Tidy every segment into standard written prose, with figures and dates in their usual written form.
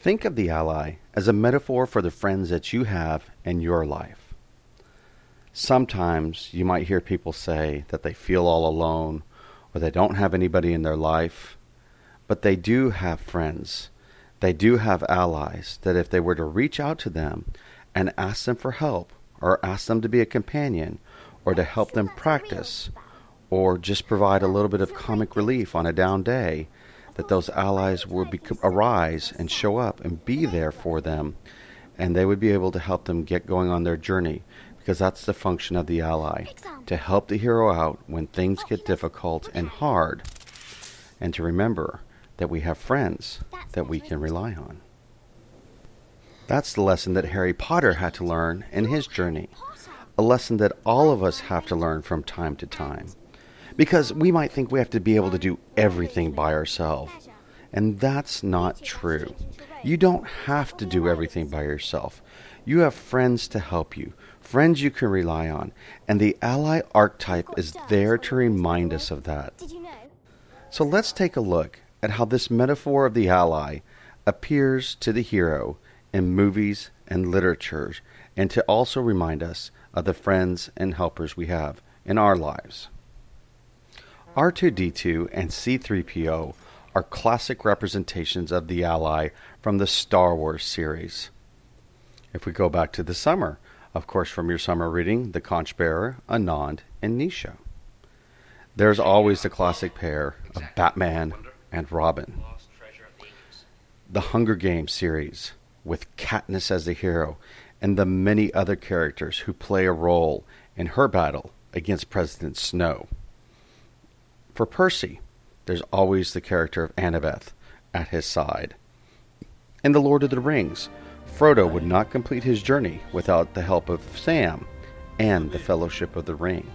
Think of the ally as a metaphor for the friends that you have in your life. Sometimes you might hear people say that they feel all alone or they don't have anybody in their life, but they do have friends. They do have allies that if they were to reach out to them and ask them for help or ask them to be a companion or to help them practice or just provide a little bit of comic relief on a down day, that those allies would arise and show up and be there for them, and they would be able to help them get going on their journey, because that's the function of the ally, to help the hero out when things get difficult and hard, and to remember that we have friends that we can rely on. That's the lesson that Harry Potter had to learn in his journey, a lesson that all of us have to learn from time to time. Because we might think we have to be able to do everything by ourselves. And that's not true. You don't have to do everything by yourself. You have friends to help you, friends you can rely on. And the ally archetype is there to remind us of that. So let's take a look at how this metaphor of the ally appears to the hero in movies and literature, and to also remind us of the friends and helpers we have in our lives. R2-D2 and C-3PO are classic representations of the ally from the Star Wars series. If we go back to the summer, of course from your summer reading, the Conch Bearer, Anand, and Nisha. There's always the classic pair of Batman and Robin. The Hunger Games series, with Katniss as the hero, and the many other characters who play a role in her battle against President Snow. For Percy, there's always the character of Annabeth at his side. In The Lord of the Rings, Frodo would not complete his journey without the help of Sam and the Fellowship of the Ring.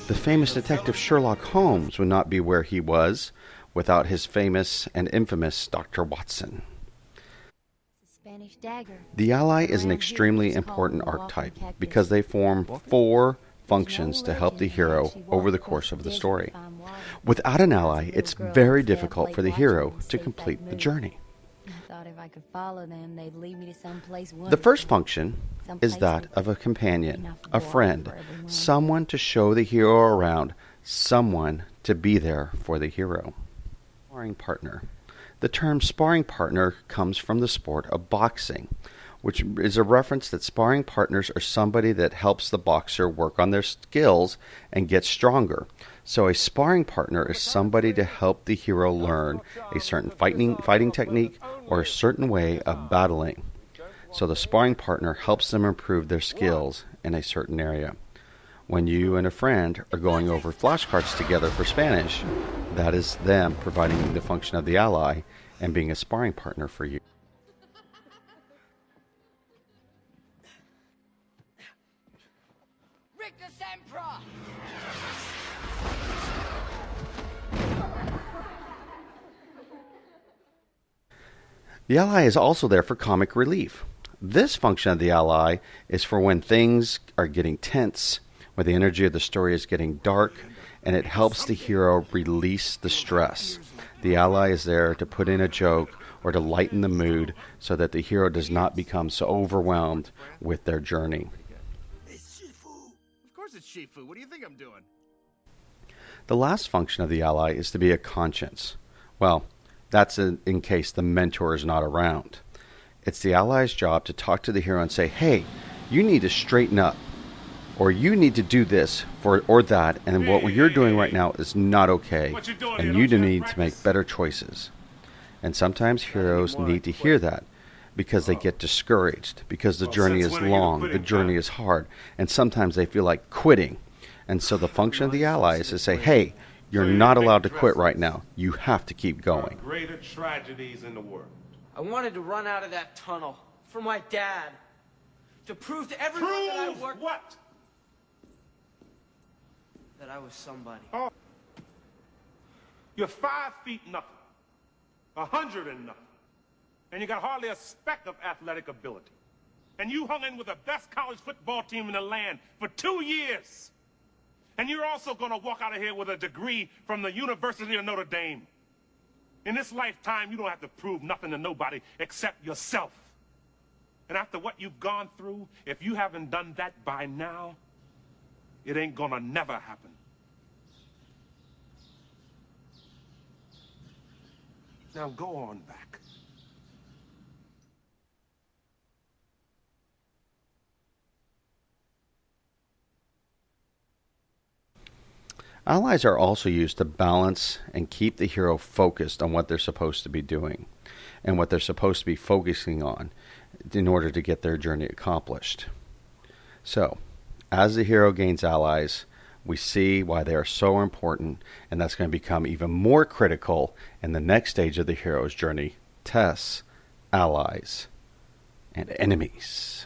The famous detective Sherlock Holmes would not be where he was without his famous and infamous Dr. Watson. The ally is an extremely important archetype because they form 4 functions to help the hero over the course of the story. Without an ally, it's very difficult for the hero to complete the journey. The first function is that of a companion, a friend, someone to show the hero around, someone to be there for the hero. Sparring partner. The term sparring partner comes from the sport of boxing, which is a reference that sparring partners are somebody that helps the boxer work on their skills and get stronger. So a sparring partner is somebody to help the hero learn a certain fighting technique or a certain way of battling. So the sparring partner helps them improve their skills in a certain area. When you and a friend are going over flashcards together for Spanish, that is them providing the function of the ally and being a sparring partner for you. The ally is also there for comic relief. This function of the ally is for when things are getting tense, when the energy of the story is getting dark, and it helps the hero release the stress. The ally is there to put in a joke or to lighten the mood so that the hero does not become so overwhelmed with their journey. It's Shifu. Of course it's Shifu. What do you think I'm doing? The last function of the ally is to be a conscience. Well, that's in case the mentor is not around. It's the ally's job to talk to the hero and say, hey, you need to straighten up, or you need to do this or that, and what you're doing right now is not okay, and you need to make better choices. And sometimes heroes need to hear that because they get discouraged, because the journey is long, the journey is hard, and sometimes they feel like quitting. And so the function of the ally is to say, hey, you're not allowed to quit right now. You have to keep going. Greater tragedies in the world. I wanted to run out of that tunnel for my dad, to prove to everyone that I worked. What? That I was somebody. Oh. You're 5 feet nothing, 100 and nothing, and you got hardly a speck of athletic ability. And you hung in with the best college football team in the land for 2 years. And you're also going to walk out of here with a degree from the University of Notre Dame. In this lifetime, you don't have to prove nothing to nobody except yourself. And after what you've gone through, if you haven't done that by now, it ain't gonna never happen. Now go on back. Allies are also used to balance and keep the hero focused on what they're supposed to be doing and what they're supposed to be focusing on in order to get their journey accomplished. So, as the hero gains allies, we see why they are so important, and that's going to become even more critical in the next stage of the hero's journey: tests, allies, and enemies.